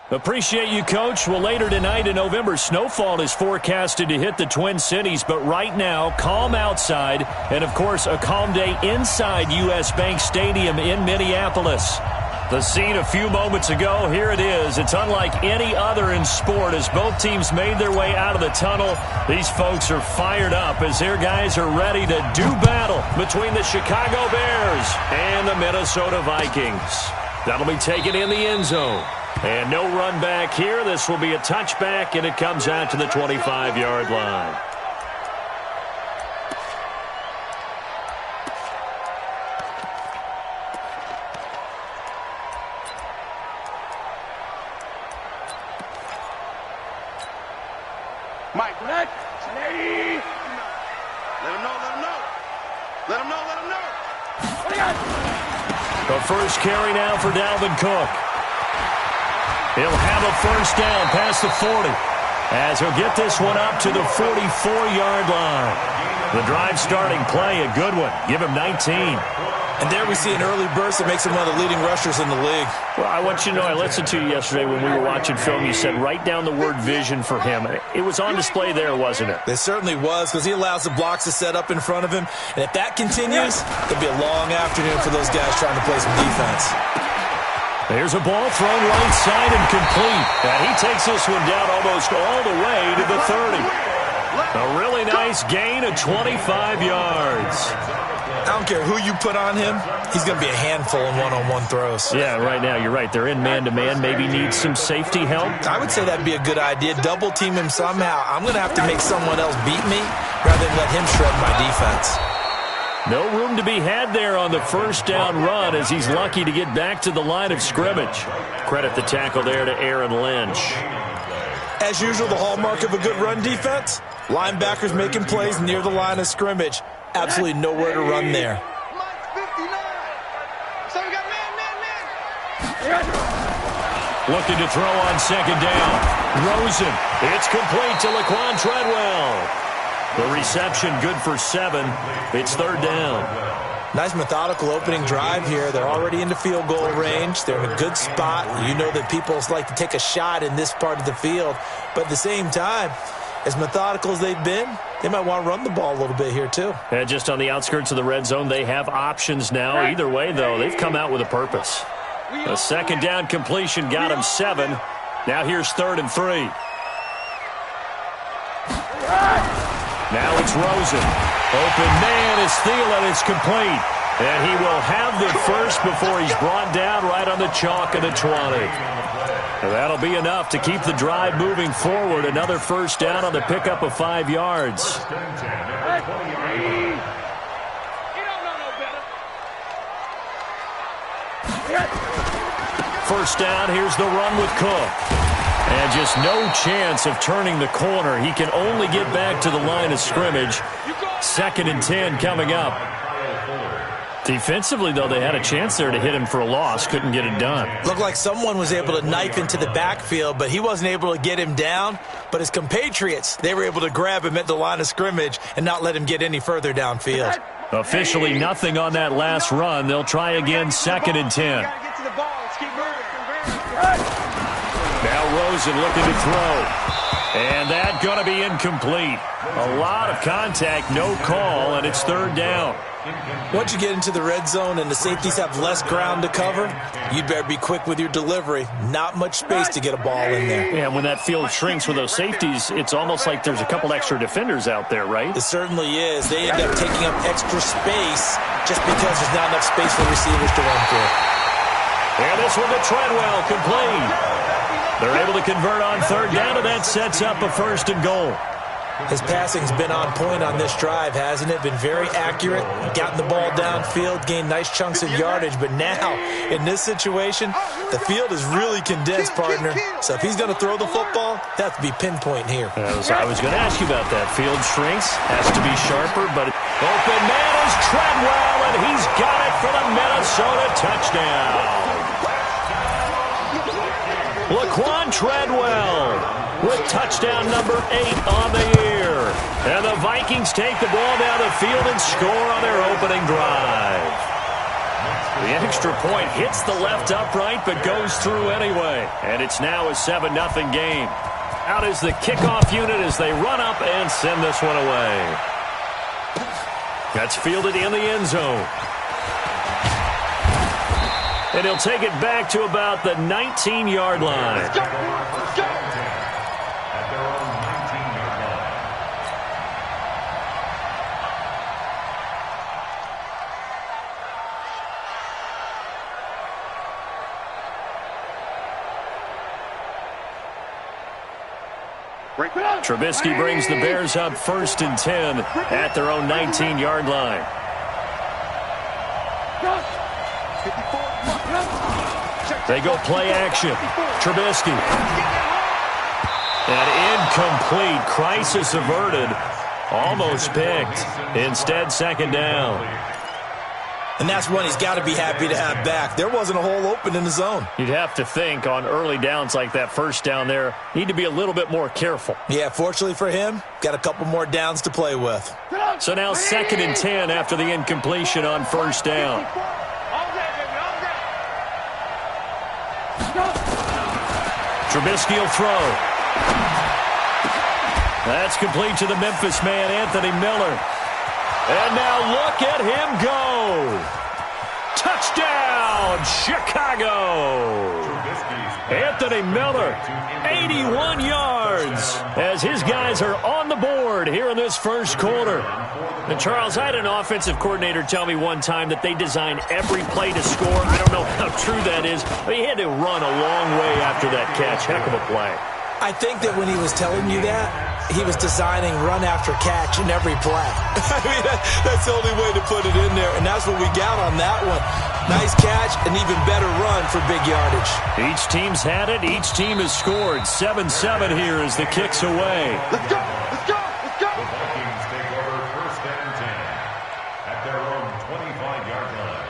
Appreciate you, Coach. Well, later tonight in November, snowfall is forecasted to hit the Twin Cities, but right now, calm outside, and of course, a calm day inside U.S. Bank Stadium in Minneapolis. The scene a few moments ago, here it is. It's unlike any other in sport as both teams made their way out of the tunnel. These folks are fired up as their guys are ready to do battle between the Chicago Bears and the Minnesota Vikings. That'll be taken in the end zone. And no run back here. This will be a touchback, and it comes out to the 25-yard line. Mike, let him know. Let him know. The first carry now for Dalvin Cook. He'll have a first down past the 40 as he'll get this one up to the 44-yard line. The drive starting play, a good one. Give him 19. And there we see an early burst that makes him one of the leading rushers in the league. Well, I want you to know, I listened to you yesterday when we were watching film. You said write down the word vision for him. It was on display there, wasn't it? It certainly was, because he allows the blocks to set up in front of him. And if that continues, it'll be a long afternoon for those guys trying to play some defense. There's a ball thrown right side and complete. And he takes this one down almost all the way to the 30. A really nice gain of 25 yards. I don't care who you put on him, he's going to be a handful in one-on-one throws. Yeah, right now, you're right. They're in man-to-man. Maybe need some safety help. I would say that'd be a good idea. Double team him somehow. I'm going to have to make someone else beat me rather than let him shred my defense. No room to be had there on the first down run as he's lucky to get back to the line of scrimmage. Credit the tackle there to Aaron Lynch. As usual, the hallmark of a good run defense, linebackers making plays near the line of scrimmage. Absolutely nowhere to run there. Looking to throw on second down. Rosen. It's complete to Laquan Treadwell. The reception good for 7. It's third down. Nice methodical opening drive here. They're already into field goal range. They're in a good spot. You know that people like to take a shot in this part of the field. But at the same time, as methodical as they've been, they might want to run the ball a little bit here too. And just on the outskirts of the red zone, they have options now. Either way, though, they've come out with a purpose. A second down completion got him 7. Now here's 3rd and 3. Now it's Rosen. Open man is Thielen. It's complete. And he will have the first before he's brought down right on the chalk of the 20. And that'll be enough to keep the drive moving forward. Another first down on the pickup of 5 yards. First down, here's the run with Cook. And just no chance of turning the corner. He can only get back to the line of scrimmage. 2nd and 10 coming up. Defensively, though, they had a chance there to hit him for a loss. Couldn't get it done. Looked like someone was able to knife into the backfield, but he wasn't able to get him down. But his compatriots, they were able to grab him at the line of scrimmage and not let him get any further downfield. Officially nothing on that last run. They'll try again, 2nd and 10. Now Rosen looking to throw. And that going to be incomplete. A lot of contact, no call, and it's 3rd down. Once you get into the red zone and the safeties have less ground to cover, you'd better be quick with your delivery. Not much space to get a ball in there. Yeah, when that field shrinks with those safeties, it's almost like there's a couple extra defenders out there, right? It certainly is. They end up taking up extra space just because there's not enough space for receivers to run through. And this one to Treadwell, complete. They're able to convert on 3rd down, and that sets up a 1st and goal. His passing's been on point on this drive, hasn't it? Been very accurate, gotten the ball downfield, gained nice chunks of yardage. But now, in this situation, the field is really condensed, partner. So if he's going to throw the football, that has to be pinpoint here. I was going to ask you about that. Field shrinks, has to be sharper, but open man is Treadwell, and he's got it for the Minnesota touchdown. Laquan Treadwell with touchdown number 8 on the year. And the Vikings take the ball down the field and score on their opening drive. The extra point hits the left upright but goes through anyway. And it's now a 7-0 game. Out is the kickoff unit as they run up and send this one away. That's fielded in the end zone. And he'll take it back to about the 19-yard line. Let's go. Let's go. Trubisky brings the Bears up 1st and 10 at their own 19-yard line. They go play action. Trubisky. And incomplete. Crisis averted. Almost picked. Instead, 2nd down. And that's one he's got to be happy to have back. There wasn't a hole open in the zone. You'd have to think on early downs like that, 1st down there, need to be a little bit more careful. Yeah, fortunately for him, got a couple more downs to play with. So now 2nd and 10 after the incompletion on 1st down. Trubisky will throw. That's complete to the Memphis man, Anthony Miller. And now look at him go. Touchdown, Chicago. Anthony Miller, 81 yards as his guys are on the board here in this 1st quarter. And Charles, I had an offensive coordinator tell me one time that they design every play to score. I don't know how true that is, but he had to run a long way after that catch. Heck of a play. I think that when he was telling you that, he was designing run after catch in every play. I mean, that's the only way to put it in there, and that's what we got on that one. Nice catch, an even better run for big yardage. Each team's had it. Each team has scored. 7-7 here as the kick's away. Let's go. Let's go. Let's go. The Vikings take over 1st and 10 at their own 25-yard line.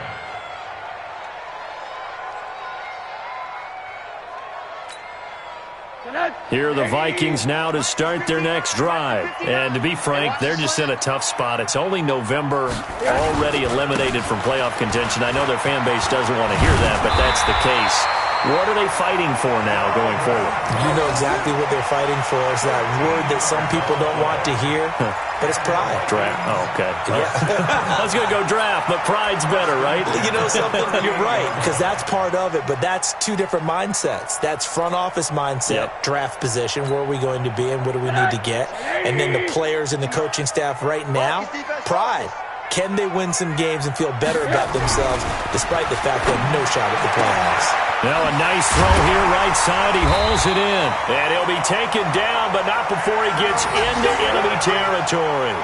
Here are the Vikings now to start their next drive. And to be frank, they're just in a tough spot. It's only November, already eliminated from playoff contention. I know their fan base doesn't want to hear that, but that's the case. What are they fighting for now going forward? You know exactly what they're fighting for. Is that word that some people don't want to hear, but it's pride. Draft. Oh, okay. Yeah. I was going to go draft, but pride's better, right? You know something? You're right, because that's part of it, but that's two different mindsets. That's front office mindset, draft position, where are we going to be and what do we need to get? And then the players and the coaching staff right now, pride. Can they win some games and feel better about themselves despite the fact they have no shot at the playoffs? Now a nice throw here right side. He hauls it in. And he'll be taken down, but not before he gets into enemy territory.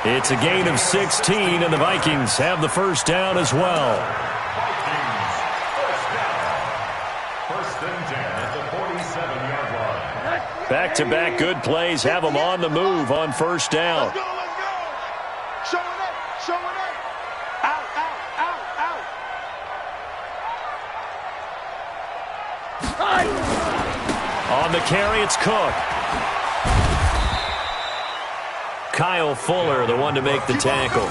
It's a gain of 16, and the Vikings have the 1st down as well. First and 10 at the 47-yard line. Back-to-back good plays have them on the move on 1st down. Let's go. Let's go. Showing up. Showing up. Out, out, out, out. On the carry, it's Cook. Kyle Fuller, the one to make the tackle.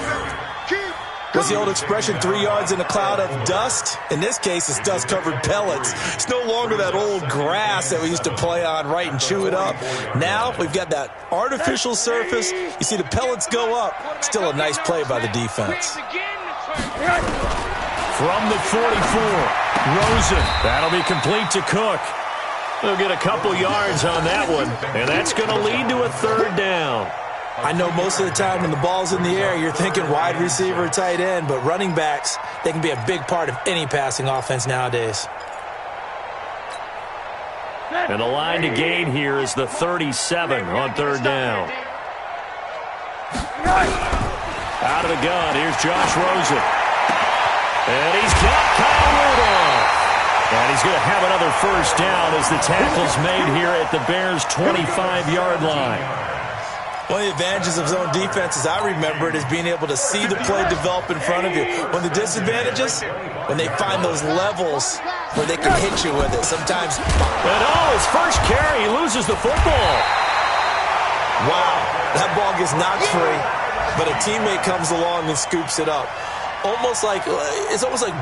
What's the old expression, 3 yards in a cloud of dust? In this case, it's dust-covered pellets. It's no longer that old grass that we used to play on, right, and chew it up. Now we've got that artificial surface. You see the pellets go up. Still a nice play by the defense. From the 44, Rosen. That'll be complete to Cook. They'll get a couple yards on that one, and that's going to lead to a 3rd down. I know most of the time when the ball's in the air, you're thinking wide receiver, tight end, but running backs, they can be a big part of any passing offense nowadays. And the line to gain here is the 37 on 3rd down. Out of the gun, here's Josh Rosen. And he's got Kyle Rudolph. And he's going to have another 1st down as the tackle's made here at the Bears' 25-yard line. One of the advantages of zone defense, as I remember it, is being able to see the play develop in front of you. One of the disadvantages, when they find those levels where they can hit you with it. Sometimes. And his first carry, he loses the football. Wow, that ball gets knocked free, but a teammate comes along and scoops it up. almost like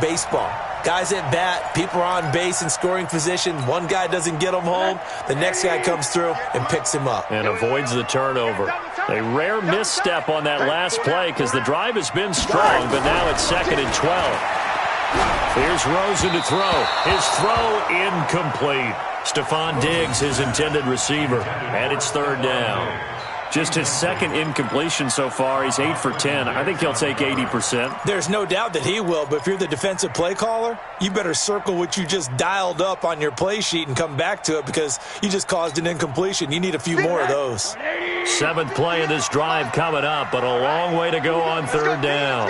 baseball. Guys at bat, people are on base in scoring position. One guy doesn't get him home. The next guy comes through and picks him up. And avoids the turnover. A rare misstep on that last play because the drive has been strong, but now it's 2nd and 12. Here's Rosen to throw. His throw incomplete. Stephon Diggs, his intended receiver, and it's 3rd down. Just his 2nd incompletion so far. He's 8 for 10. I think he'll take 80%. There's no doubt that he will, but if you're the defensive play caller, you better circle what you just dialed up on your play sheet and come back to it because you just caused an incompletion. You need a few more of those. 7th play of this drive coming up, but a long way to go on 3rd down.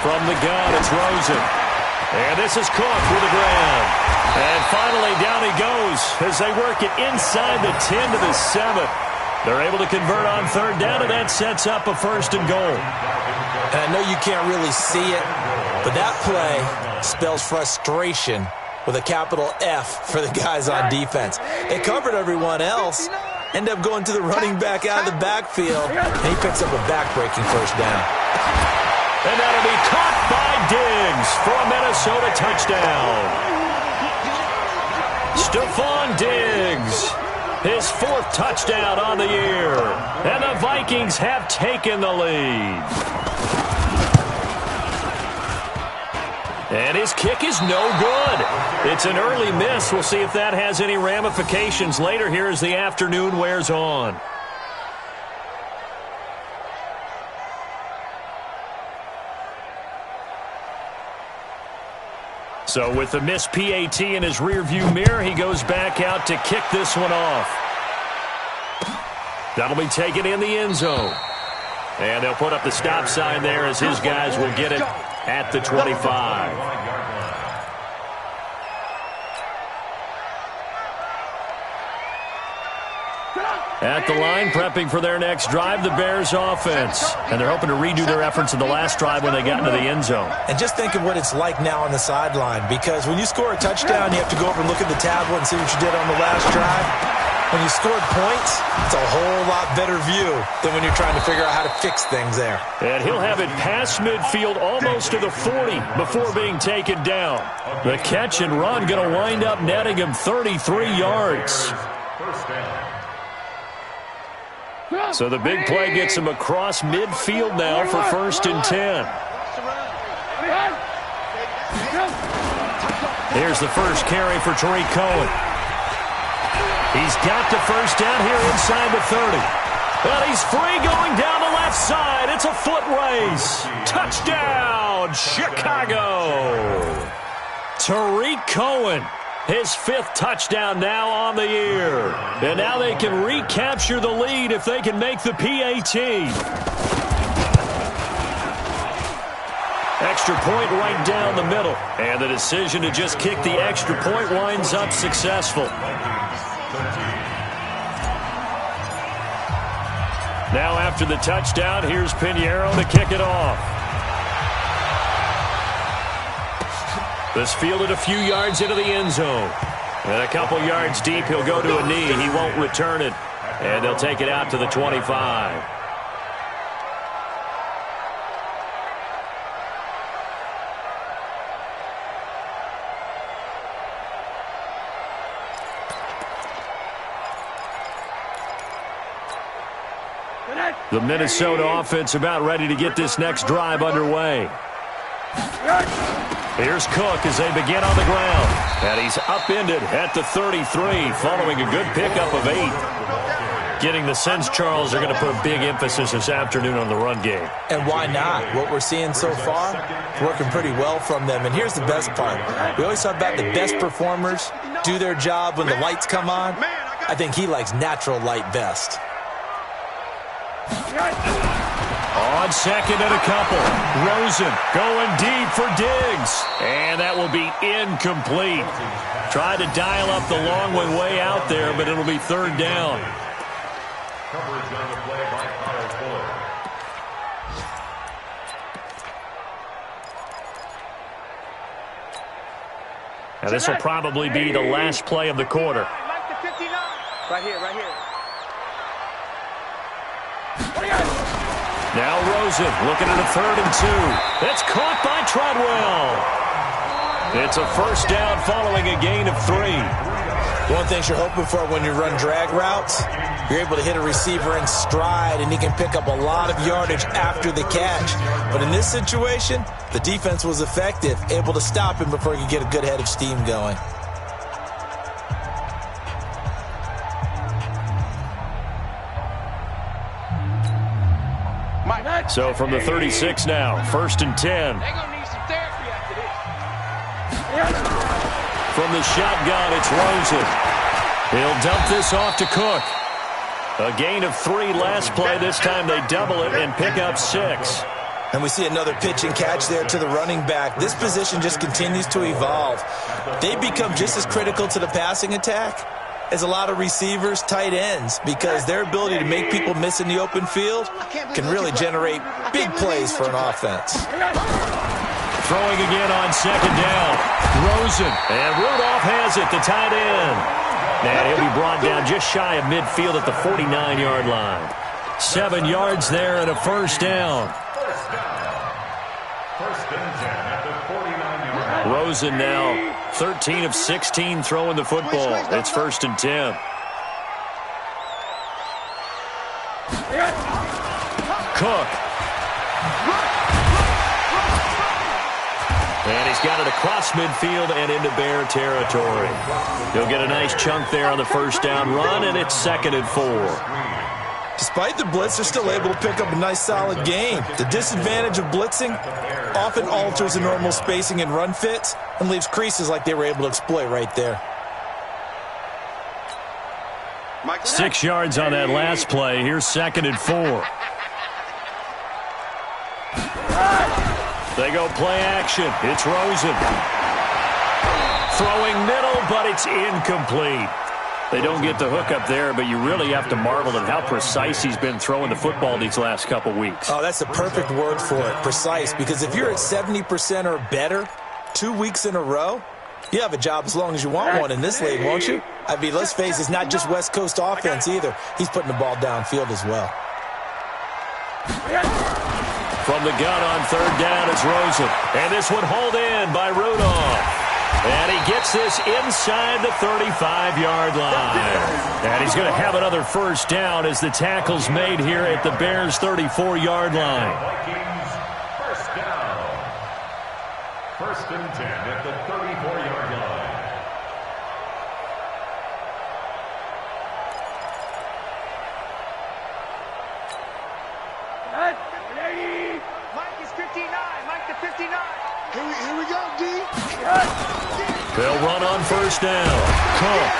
From the gun, it's Rosen. And this is Cook with the grab. And finally, down he goes as they work it inside the 10 to the 7. They're able to convert on 3rd down, and that sets up a 1st and goal. And I know you can't really see it, but that play spells frustration with a capital F for the guys on defense. They covered everyone else, end up going to the running back out of the backfield, and he picks up a back-breaking 1st down. And that'll be caught by Diggs for a Minnesota touchdown. Stephon Diggs, his 4th touchdown on the year. And the Vikings have taken the lead. And his kick is no good. It's an early miss. We'll see if that has any ramifications later here as the afternoon wears on. So with the missed PAT in his rearview mirror, he goes back out to kick this one off. That'll be taken in the end zone. And they'll put up the stop sign there as his guys will get it at the 25. At the line, prepping for their next drive, the Bears offense. And they're hoping to redo their efforts in the last drive when they got into the end zone. And just think of what it's like now on the sideline, because when you score a touchdown, you have to go over and look at the tablet and see what you did on the last drive. When you scored points, it's a whole lot better view than when you're trying to figure out how to fix things there. And he'll have it past midfield almost to the 40 before being taken down. The catch and run going to wind up netting him 33 yards. So the big play gets him across midfield now for 1st and 10. Here's the first carry for Tariq Cohen. He's got the 1st down here inside the 30. But he's free going down the left side. It's a foot race. Touchdown, Chicago. Tariq Cohen. His 5th touchdown now on the year. And now they can recapture the lead if they can make the PAT. Extra point right down the middle. And the decision to just kick the extra point winds up successful. Now after the touchdown, here's Pinheiro to kick it off. This fielded a few yards into the end zone. And a couple yards deep, he'll go to a knee. He won't return it. And they'll take it out to the 25. The Minnesota offense about ready to get this next drive underway. Here's Cook as they begin on the ground. And he's upended at the 33 following a good pickup of 8. Getting the sense, Charles, they're going to put a big emphasis this afternoon on the run game. And why not? What we're seeing so far, working pretty well from them. And here's the best part. We always talk about the best performers do their job when the lights come on. I think he likes natural light best. On 2nd and a couple. Rosen going deep for Diggs. And that will be incomplete. Tried to dial up the long one way out there, but it'll be 3rd down. Coverage on the play by Kyle Fuller. Now this will probably be the last play of the quarter. Right here, right here. Now Rosen looking at a 3rd and 2. That's caught by Treadwell. It's a first down following a gain of 3. One thing you're hoping for when you run drag routes, you're able to hit a receiver in stride, and he can pick up a lot of yardage after the catch. But in this situation, the defense was effective, able to stop him before he could get a good head of steam going. So from the 36 now, 1st and 10. They're going to need some therapy after this. From the shotgun, it's Rosen. He'll dump this off to Cook. A gain of 3 last play. This time they double it and pick up 6. And we see another pitch and catch there to the running back. This position just continues to evolve. They become just as critical to the passing attack as a lot of receivers, tight ends, because their ability to make people miss in the open field can really generate big plays for an offense. Throwing again on 2nd down. Rosen. And Rudolph has it, the tight end. And he'll be brought down just shy of midfield at the 49-yard line. 7 yards there and a first down. First and 10 at the 49-yard line. Rosen now 13 of 16 throwing the football. It's 1st and 10. Cook. And he's got it across midfield and into Bear territory. He'll get a nice chunk there on the first down run, and it's 2nd and 4. Despite the blitz, they're still able to pick up a nice solid gain. The disadvantage of blitzing often alters the normal spacing and run fits and leaves creases like they were able to exploit right there. 6 yards on that last play. Here's 2nd and 4. They go play action. It's Rosen. Throwing middle, but it's incomplete. They don't get the hook up there, but you really have to marvel at how precise he's been throwing the football these last couple weeks. Oh, that's the perfect word for it, precise, because if you're at 70% or better 2 weeks in a row, you have a job as long as you want one in this league, won't you? I mean, let's face it, it's not just West Coast offense either. He's putting the ball downfield as well. From the gun on 3rd down, it's Rosen. And this one hauled in by Rudolph. And he gets this inside the 35-yard line. And he's going to have another first down as the tackle's made here at the Bears' 34-yard line. Vikings first down. 1st and 10 at the 34-yard line. Mike is 59. Mike to 59. Here we go, D. They'll run on first down. Cook.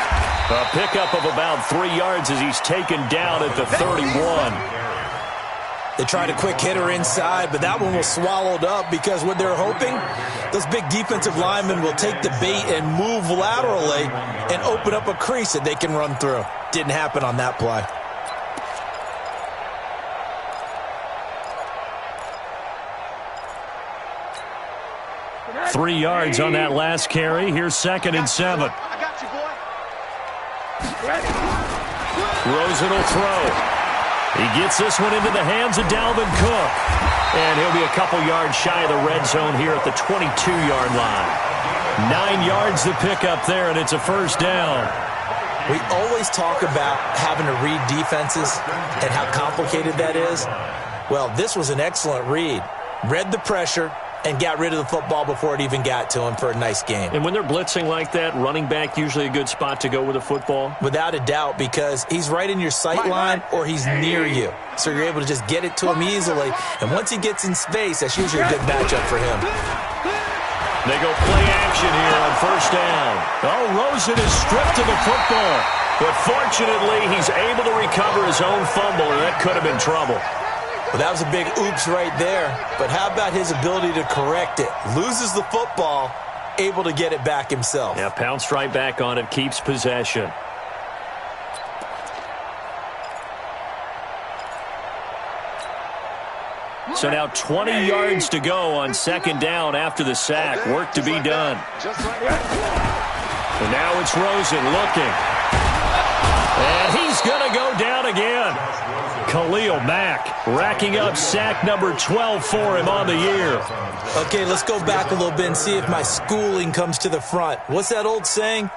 A pickup of about 3 yards as he's taken down at the 31. They tried a quick hitter inside, but that one was swallowed up because what they're hoping, those big defensive linemen will take the bait and move laterally and open up a crease that they can run through. Didn't happen on that play. Three yards on that last carry. Here's 2nd and 7. I got you, boy. Rosen will throw. He gets this one into the hands of Dalvin Cook. And he'll be a couple yards shy of the red zone here at the 22-yard line. 9 yards to pick up there, and it's a first down. We always talk about having to read defenses and how complicated that is. Well, this was an excellent read. Read the pressure and got rid of the football before it even got to him for a nice game. And when they're blitzing like that, running back usually a good spot to go with the football? Without a doubt, because he's right in your sight line or he's near you. So you're able to just get it to him easily. And once he gets in space, that's usually a good matchup for him. They go play action here on first down. Oh, Rosen is stripped of the football. But fortunately, he's able to recover his own fumble, or that could have been trouble. Well, that was a big oops right there. But how about his ability to correct it? Loses the football, able to get it back himself. Yeah, pounced right back on it, keeps possession. So now 20 yards to go on second down after the sack. Work to be done. And now it's Rosen looking. And he's going to go down again. Khalil Mack racking up sack number 12 for him on the year. Okay, let's go back a little bit and see if my schooling comes to the front. What's that old saying?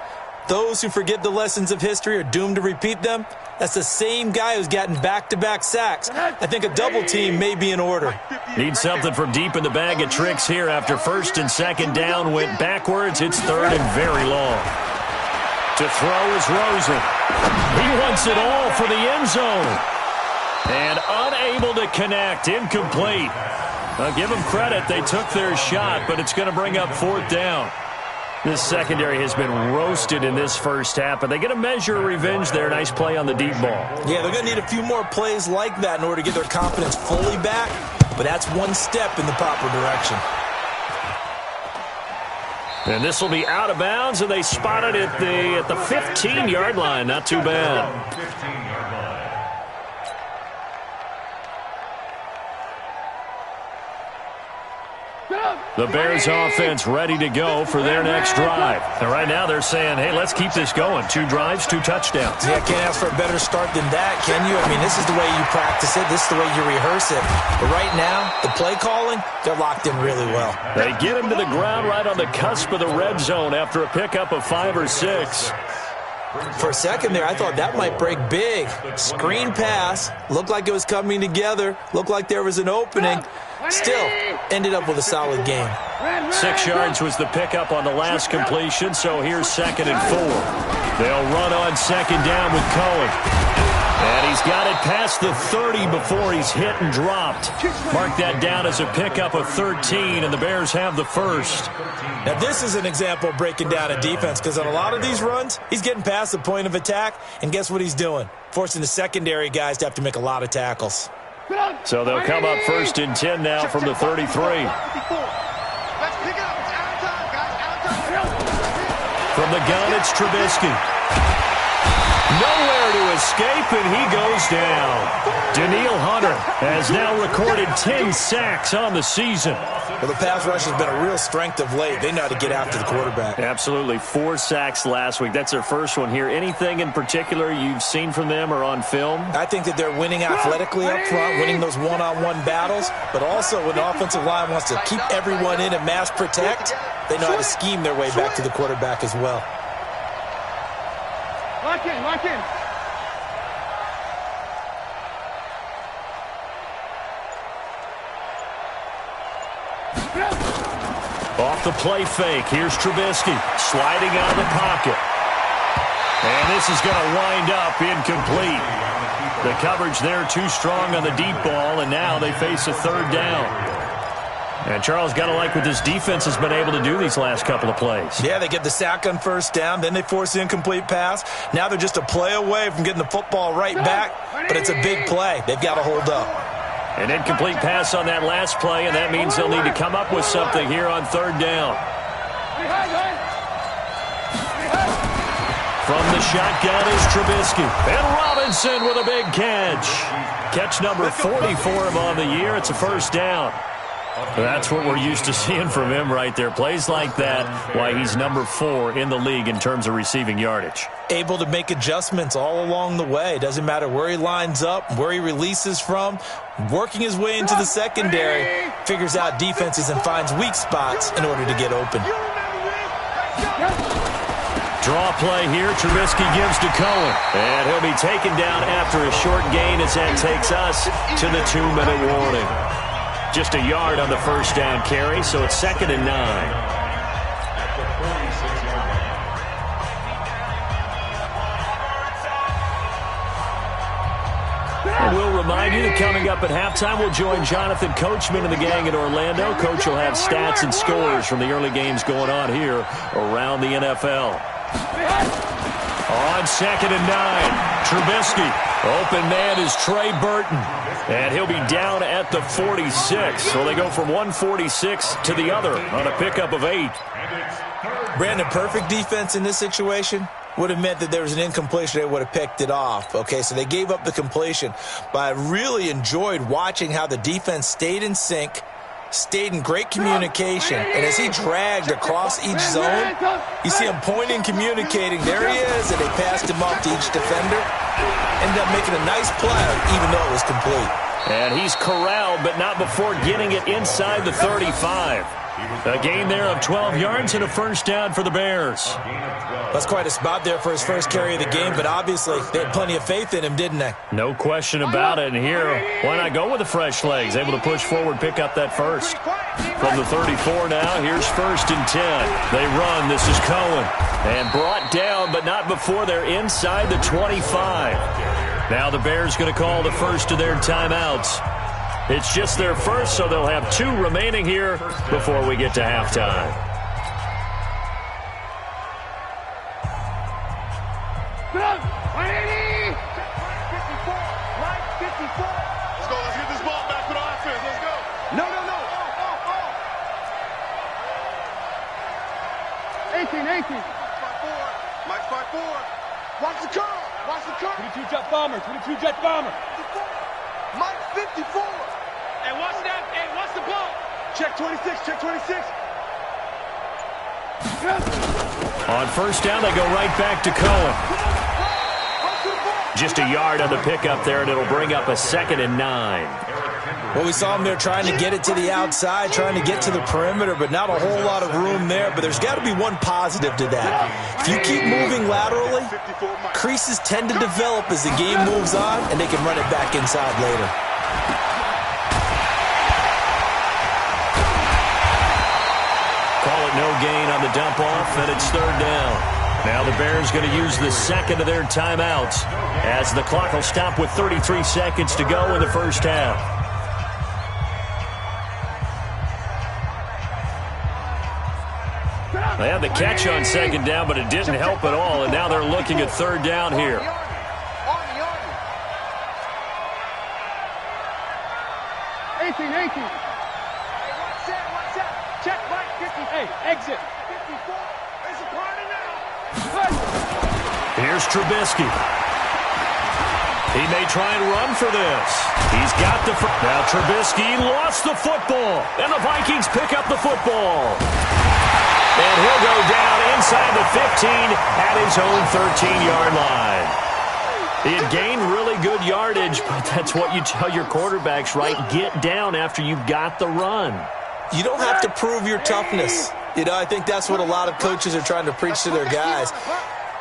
Those who forget the lessons of history are doomed to repeat them. That's the same guy who's gotten back-to-back sacks. I think a double team may be in order. Need something from deep in the bag of tricks here after first and second down went backwards. It's third and very long. To throw is Rosen. He wants it all for the end zone. And unable to connect. Incomplete. I'll give them credit. They took their shot, but it's going to bring up fourth down. This secondary has been roasted in this first half, but they get a measure of revenge there. Nice play on the deep ball. Yeah, they're going to need a few more plays like that in order to get their confidence fully back, but that's one step in the proper direction. And this will be out of bounds, and they spot it at the 15-yard line. Not too bad. 15-yard line. The Bears offense ready to go for their next drive. And right now they're saying, hey, let's keep this going. 2 drives, 2 touchdowns. Yeah, can't ask for a better start than that, can you? I mean, this is the way you practice it. This is the way you rehearse it. But right now, the play calling, they're locked in really well. They get him to the ground right on the cusp of the red zone after a pickup of 5 or 6. For a second there, I thought that might break big. Screen pass, looked like it was coming together, looked like there was an opening. Still, ended up with a solid game. 6 yards was the pickup on the last completion, so here's 2nd and 4. They'll run on 2nd down with Cohen. And he's got it past the 30 before he's hit and dropped. Mark that down as a pickup of 13, and the Bears have the first. Now, this is an example of breaking down a defense, because on a lot of these runs, he's getting past the point of attack, and guess what he's doing? Forcing the secondary guys to have to make a lot of tackles. So they'll come up 1st and 10 now from the 33. From the gun, it's Trubisky. Nowhere to escape, and he goes down. Danielle Hunter has now recorded 10 sacks on the season. Well, the pass rush has been a real strength of late. They know how to get after the quarterback. Absolutely. 4 sacks last week. That's their first one here. Anything in particular you've seen from them or on film? I think that they're winning athletically up front, winning those one-on-one battles, but also when the offensive line wants to keep everyone in and mass protect, they know how to scheme their way back to the quarterback as well. Lock in, lock in. Off the play fake. Here's Trubisky sliding out of the pocket. And this is going to wind up incomplete. The coverage there too strong on the deep ball, and now they face a 3rd down. And Charles, got to like what this defense has been able to do these last couple of plays. Yeah, they get the sack on 1st down, then they force the incomplete pass. Now they're just a play away from getting the football right back, but it's a big play. They've got to hold up. An incomplete pass on that last play, and that means they'll need to come up with something here on 3rd down. From the shotgun is Trubisky. And Robinson with a big catch. Catch number 40 for him on the year. It's a 1st down. That's what we're used to seeing from him right there. Plays like that, why he's number 4 in the league in terms of receiving yardage. Able to make adjustments all along the way. Doesn't matter where he lines up, where he releases from. Working his way into the secondary, figures out defenses and finds weak spots in order to get open. Draw play here. Trubisky gives to Cohen. And he'll be taken down after a short gain as that takes us to the 2-minute warning. Just a yard on the 1st down carry, so it's 2nd and 9. And we'll remind you that coming up at halftime, we'll join Jonathan Coachman and the gang in Orlando. Coach will have stats and scores from the early games going on here around the NFL. On 2nd and 9, Trubisky. Open man is Trey Burton. And he'll be down at the 46. So they go from 146 to the other on a pickup of 8. Brandon, perfect defense in this situation would have meant that there was an incompletion. They would have picked it off. Okay, so they gave up the completion. But I really enjoyed watching how the defense stayed in sync, stayed in great communication. And as he dragged across each zone, you see him pointing, communicating. There he is, and they passed him off to each defender. Ended up making a nice play, even though it was complete. And he's corralled, but not before getting it inside the 35. A gain there of 12 yards and a first down for the Bears. That's quite a spot there for his first carry of the game, but obviously they had plenty of faith in him, didn't they? No question about it. And here, why not go with the fresh legs? Able to push forward, pick up that first. From the 34 now, here's 1st and 10. They run. This is Cohen. And brought down, but not before they're inside the 25. Now the Bears going to call the first of their timeouts. It's just their first, so they'll have 2 remaining here before we get to halftime. Let's go. Let's get this ball back for the offense. Let's go. No. 18. Mike's 5-4. Watch the curl. 22 jet bomber. Mike's 54. And watch that. And watch the ball. Check 26. On first down, they go right back to Cohen. Just a yard on the pickup there, and it'll bring up a 2nd and 9. Well, we saw him there trying to get it to the outside, trying to get to the perimeter, but not a whole lot of room there. But there's got to be one positive to that. If you keep moving laterally, creases tend to develop as the game moves on, and they can run it back inside later. Call it no gain on the dump off, and it's 3rd down. Now the Bears going to use the 2nd of their timeouts as the clock will stop with 33 seconds to go in the first half. They had the catch on 2nd down, but it didn't help at all, and now they're looking at 3rd down here. 18. Watch out. Check Mike 50. Hey, exit. 54. It's a party now. Here's Trubisky. He may try and run for this. He's got the... Now Trubisky lost the football, and the Vikings pick up the football. And he'll go down inside the 15 at his own 13-yard line. He had gained really good yardage, but that's what you tell your quarterbacks, right? Get down after you've got the run. You don't have to prove your toughness. You know, I think that's what a lot of coaches are trying to preach to their guys.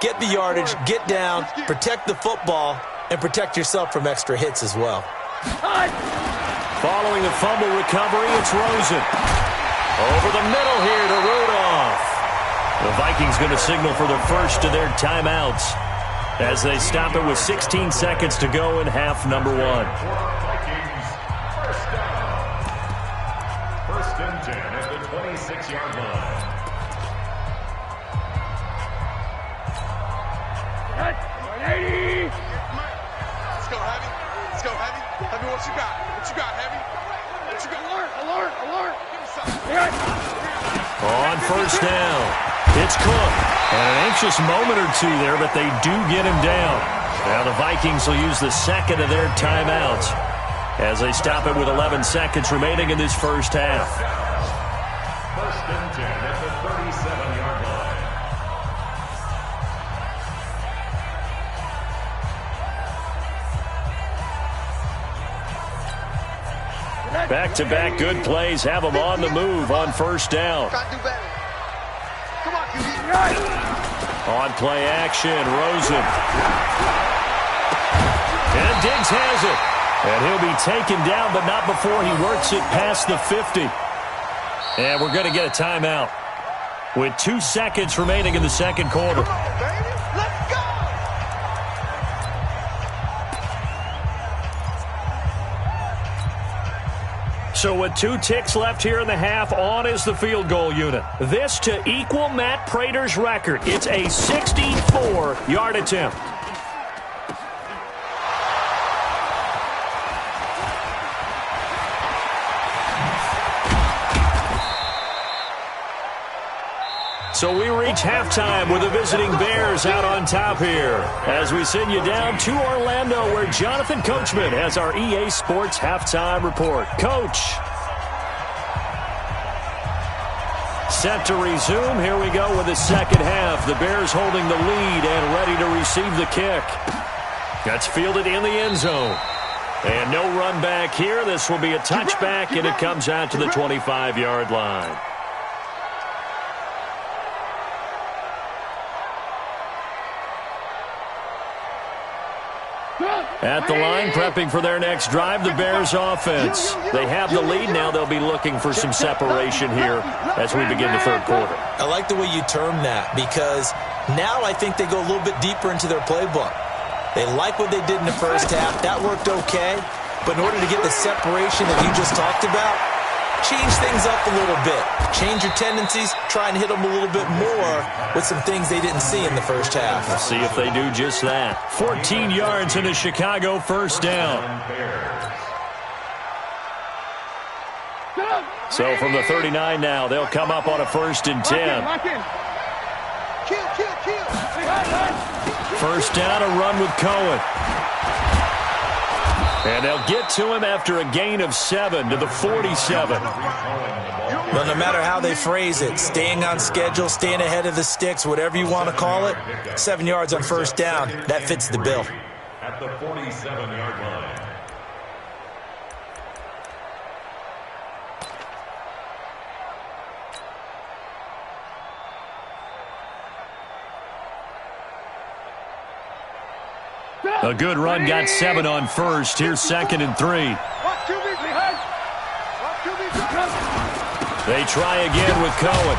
Get the yardage, get down, protect the football, and protect yourself from extra hits as well. Following the fumble recovery, it's Rosen. Over the middle here to Rudolph. The Vikings going to signal for the first of their timeouts as they stop it with 16 seconds to go in half number 1. Vikings, first down. 1st and 10 at the 26-yard line. Let's go, Heavy. Heavy, what you got? Heavy? What you got? Alert. Give me something. On first down, it's Cook. And an anxious moment or two there, but they do get him down. Now the Vikings will use the 2nd of their timeouts as they stop it with 11 seconds remaining in this first half. 1st and 10 at the 37-yard line. Back-to-back good plays have them on the move on first down. Got to do better. Come on, QB. On play action, Rosen. And Diggs has it. And he'll be taken down, but not before he works it past the 50. And we're going to get a timeout with 2 seconds remaining in the second quarter. Come on, baby. Let's go. So with 2 ticks left here in the half, on is the field goal unit. This to equal Matt Prater's record. It's a 64-yard attempt. So we reach halftime with the visiting Bears out on top here as we send you down to Orlando where Jonathan Coachman has our EA Sports halftime report. Coach. set to resume. Here we go with the second half. The Bears holding the lead and ready to receive the kick. That's fielded in the end zone. And no run back here. This will be a touchback, and it comes out to the 25-yard line. At the line, prepping for their next drive, the Bears offense. They have the lead now. They'll be looking for some separation here as we begin the third quarter. I like the way you term that, because now I think they go a little bit deeper into their playbook. They like what they did in the first half. That worked okay. But in order to get the separation that you just talked about, change things up a little bit. Change your tendencies. Try and hit them a little bit more with some things they didn't see in the first half. We'll see if they do just that. 14 yards in a Chicago first down. So from the 39 now, they'll come up on a 1st and 10. First down, a run with Cohen. And they'll get to him after a gain of 7 to the 47. Well, no matter how they phrase it, staying on schedule, staying ahead of the sticks, whatever you want to call it, 7 yards on first down, that fits the bill. At the 47-yard line. A good run, got 7 on first. Here's 2nd and 3. They try again with Cohen.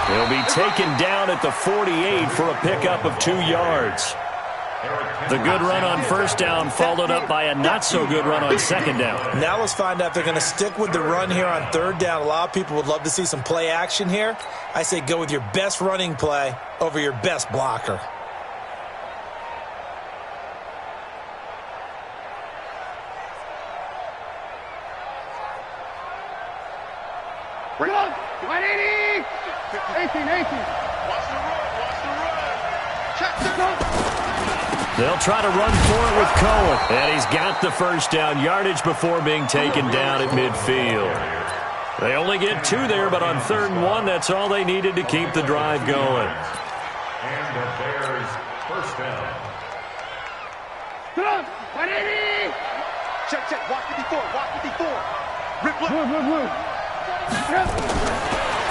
He'll be taken down at the 48 for a pickup of 2 yards. The good run on first down followed up by a not-so-good run on second down. Now let's find out if they're going to stick with the run here on third down. A lot of people would love to see some play action here. I say go with your best running play over your best blocker. Bring on. 180. 18. Watch the run. Check the run. They'll try to run for it with Cohen. And he's got the first down yardage before being taken down at midfield. They only get 2 there, but on 3rd and 1, that's all they needed to keep the drive going. And the Bears first down. 180. Check. Walk it before. Rip.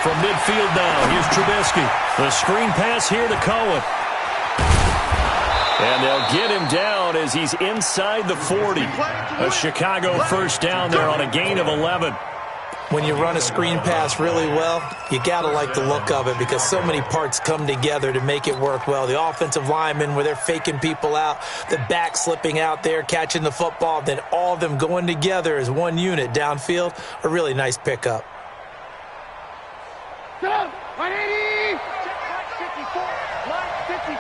From midfield now, here's Trubisky. The screen pass here to Cohen. And they'll get him down as he's inside the 40. A Chicago first down there on a gain of 11. When you run a screen pass really well, you got to like the look of it because so many parts come together to make it work well. The offensive linemen, where they're faking people out, the back slipping out there, catching the football, then all of them going together as one unit downfield, a really nice pickup. 180. Line 54.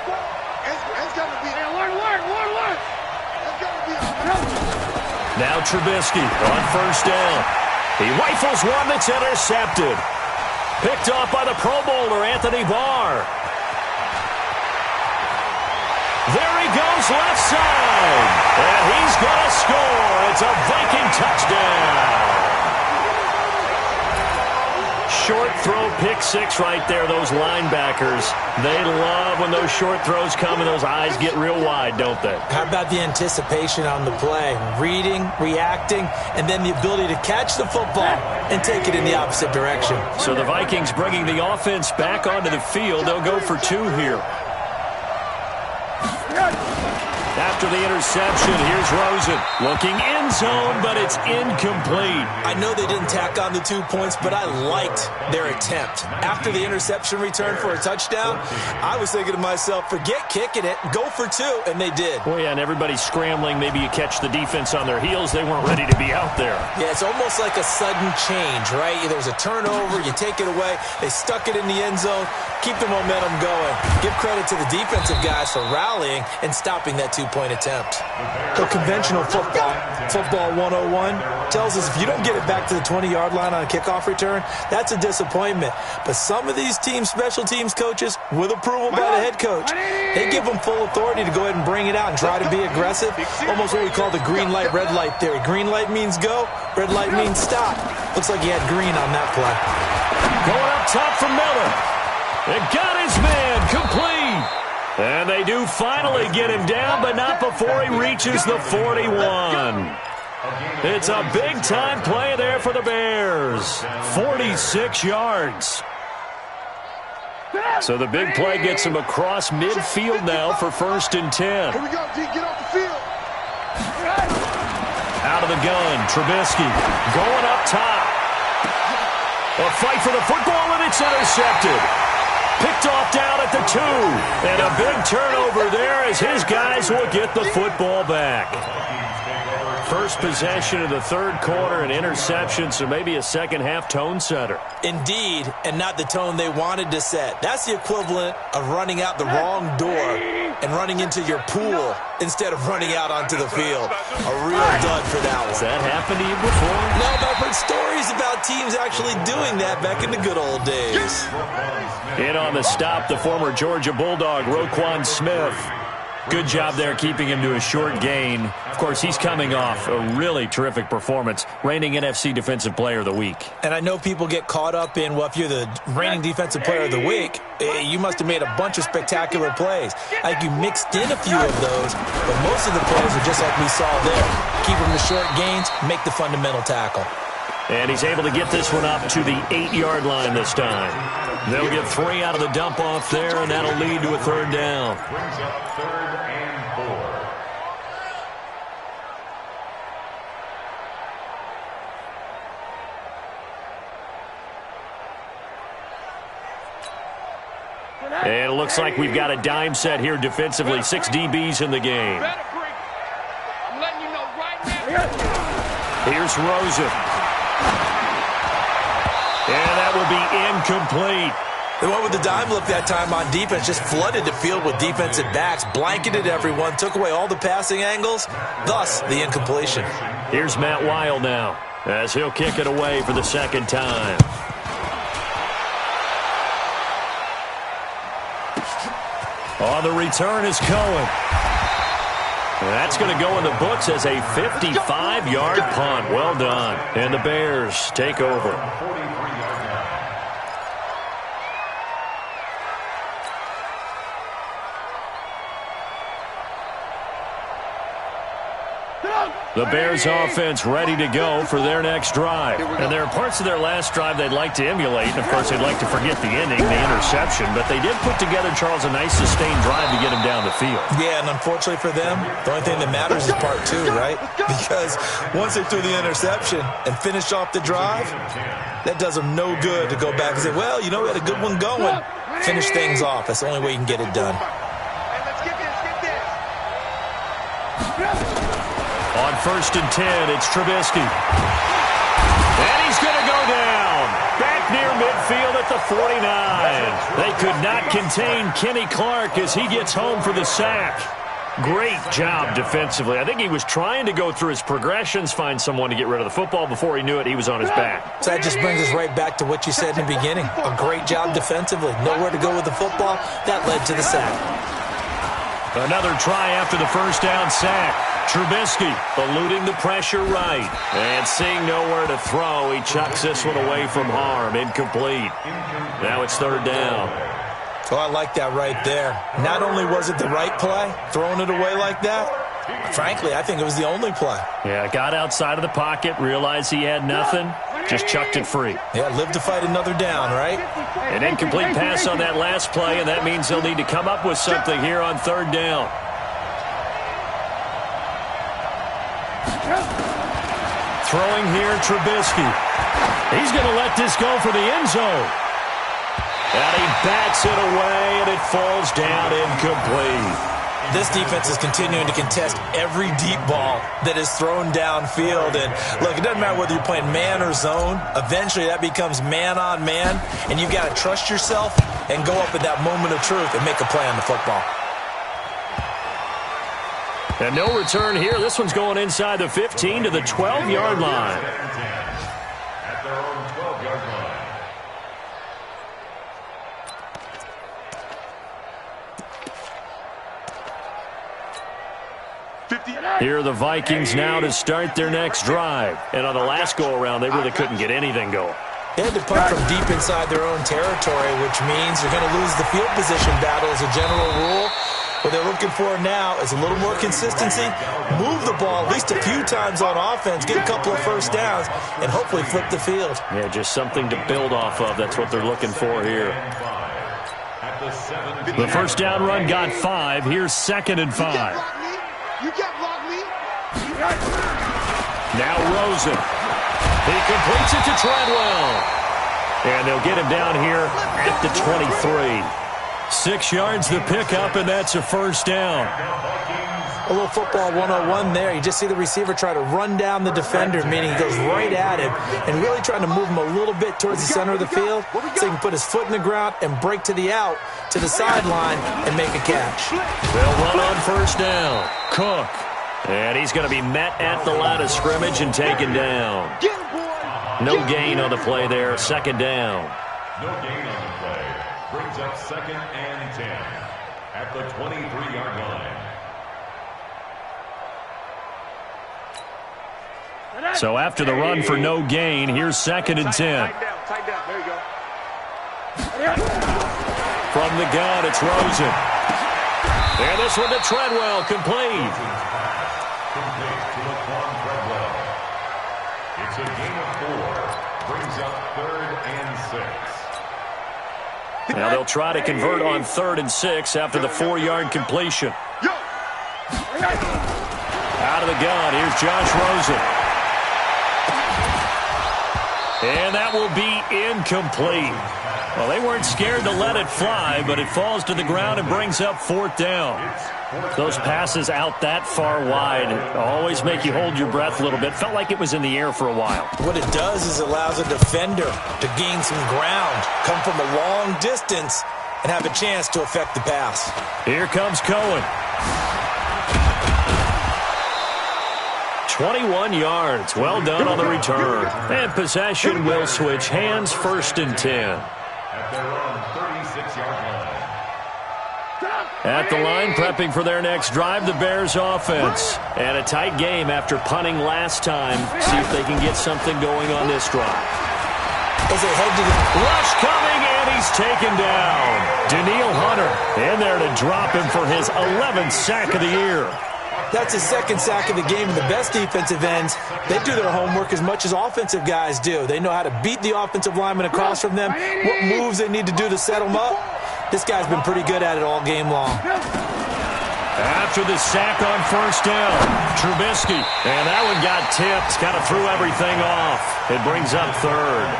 It's got to be alert. It's got to be alert. Now Trubisky on first down. He rifles one that's intercepted. Picked off by the Pro Bowler, Anthony Barr. There he goes, left side. And he's going to score. It's a Viking touchdown. Short throw, pick 6 right there, those linebackers. They love when those short throws come and those eyes get real wide, don't they? How about the anticipation on the play? Reading, reacting, and then the ability to catch the football and take it in the opposite direction. So the Vikings bringing the offense back onto the field. They'll go for 2 here. After the interception, here's Rosen. Looking end zone, but it's incomplete. I know they didn't tack on the 2 points, but I liked their attempt. After the interception return for a touchdown, I was thinking to myself, forget kicking it, go for 2, and they did. Oh, yeah, and everybody's scrambling. Maybe you catch the defense on their heels. They weren't ready to be out there. Yeah, it's almost like a sudden change, right? There's a turnover, you take it away, they stuck it in the end zone, keep the momentum going. Give credit to the defensive guys for rallying and stopping that 2-point attempt. So conventional football 101, tells us if you don't get it back to the 20-yard line on a kickoff return, that's a disappointment. But some of these teams, special teams coaches, with approval by the head coach, they give them full authority to go ahead and bring it out and try to be aggressive. Almost what we call the green light, red light theory. Green light means go, red light means stop. Looks like he had green on that play. Going up top for Miller. It got his man complete. And they do finally get him down, but not before he reaches the 41. It's a big-time play there for the Bears. 46 yards. So the big play gets him across midfield now for 1st and 10. Here we go, D. Get off the field. Out of the gun, Trubisky going up top. A fight for the football, and it's intercepted. Picked off down at the 2. And a big turnover there as his guys will get the football back. First possession of the 3rd quarter, an interception, so maybe a second-half tone setter. Indeed, and not the tone they wanted to set. That's the equivalent of running out the wrong door and running into your pool instead of running out onto the field. A real dud for that one. Has that happened to you before? No, but I've heard stories about teams actually doing that back in the good old days. In on the stop, the former Georgia Bulldog, Roquan Smith. Good job there keeping him to a short gain. Of course, he's coming off a really terrific performance, reigning NFC Defensive Player of the Week. And I know people get caught up in, well, if you're the reigning Defensive Player of the Week, you must have made a bunch of spectacular plays. Like you mixed in a few of those, but most of the plays are just like we saw there. Keep them to short gains, make the fundamental tackle. And he's able to get this one up to the 8-yard line this time. They'll get 3 out of the dump-off there, and that'll lead to a 3rd down. Brings up 3rd and 4. And it looks like we've got a dime set here defensively. 6 DBs in the game. I'm letting you know right now. Here's Rosen. And that will be incomplete. They went with the dime look that time on defense, just flooded the field with defensive backs, blanketed everyone, took away all the passing angles, thus the incompletion. Here's Matt Weil now, as he'll kick it away for the 2nd time. On the return is Cohen. That's going to go in the books as a 55-yard punt. Well done. And the Bears take over. The Bears offense ready to go for their next drive. And there are parts of their last drive they'd like to emulate. And, of course, they'd like to forget the ending, the interception. But they did put together, Charles, a nice sustained drive to get him down the field. Yeah, and unfortunately for them, the only thing that matters is part 2, right? Because once they threw the interception and finished off the drive, that does them no good to go back and say, well, you know, we had a good one going. Finish things off. That's the only way you can get it done. On 1st and 10, it's Trubisky. And he's going to go down. Back near midfield at the 49. They could not contain Kenny Clark as he gets home for the sack. Great job defensively. I think he was trying to go through his progressions, find someone to get rid of the football. Before he knew it, he was on his back. So that just brings us right back to what you said in the beginning. A great job defensively. Nowhere to go with the football. That led to the sack. Another try after the 1st down sack. Trubisky eluding the pressure right. And seeing nowhere to throw, he chucks this one away from harm. Incomplete. Now it's 3rd down. Oh, I like that right there. Not only was it the right play, throwing it away like that, frankly, I think it was the only play. Yeah, got outside of the pocket, realized he had nothing, just chucked it free. Yeah, live to fight another down, right? An incomplete pass on that last play, and that means they'll need to come up with something here on 3rd down. Throwing here, Trubisky. He's going to let this go for the end zone. And he bats it away, and it falls down incomplete. This defense is continuing to contest every deep ball that is thrown downfield. And, look, it doesn't matter whether you're playing man or zone. Eventually, that becomes man on man, and you've got to trust yourself and go up at that moment of truth and make a play on the football. And no return here. This one's going inside the 15 to the 12-yard line. At their own 12-yard line. Here are the Vikings now to start their next drive. And on the last go-around, they really couldn't get anything going. They had to punt from deep inside their own territory, which means you're going to lose the field position battle as a general rule. What they're looking for now is a little more consistency, move the ball at least a few times on offense, get a couple of first downs, and hopefully flip the field. Yeah, just something to build off of. That's what they're looking for here. The first down run got 5. Here's 2nd and 5. You can't block me. Now Rosen. He completes it to Treadwell. And they'll get him down here at the 23. 6 yards the pickup, and that's a first down. A little football 101 there. You just see the receiver try to run down the defender, meaning he goes right at him and really trying to move him a little bit towards the center of the field so he can put his foot in the ground and break to the out, to the sideline, and make a catch. They'll run on first down. Cook. And he's going to be met at the line of scrimmage and taken down. No gain on the play there. 2nd down. No gain on the play. Brings up 2nd and 10 at the 23-yard line. So after the run for no gain, here's 2nd and 10. Tight down. There you go. From the gun, it's Rosen. And this one to Treadwell, complete. Complete to Laquan Treadwell. It's a gain of 4. Brings up 3rd and 6. Now they'll try to convert on 3rd and 6 after the 4-yard completion. Out of the gun, here's Josh Rosen. And that will be incomplete. Well, they weren't scared to let it fly, but it falls to the ground and brings up 4th down. Those passes out that far wide always make you hold your breath a little bit. Felt like it was in the air for a while. What it does is it allows a defender to gain some ground, come from a long distance, and have a chance to affect the pass. Here comes Cohen. 21 yards. Well done on the return. And possession will switch hands. 1st and 10. At their own 36-yard line. At the line, prepping for their next drive, the Bears offense. And a tight game after punting last time. See if they can get something going on this drive. As they head to the Rush coming, and he's taken down. Daniil Hunter in there to drop him for his 11th sack of the year. That's his 2nd sack of the game. And the best defensive ends, they do their homework as much as offensive guys do. They know how to beat the offensive lineman across from them, what moves they need to do to set them up. This guy's been pretty good at it all game long. After the sack on 1st down, Trubisky. And that one got tipped, kind of threw everything off. It brings up 3rd.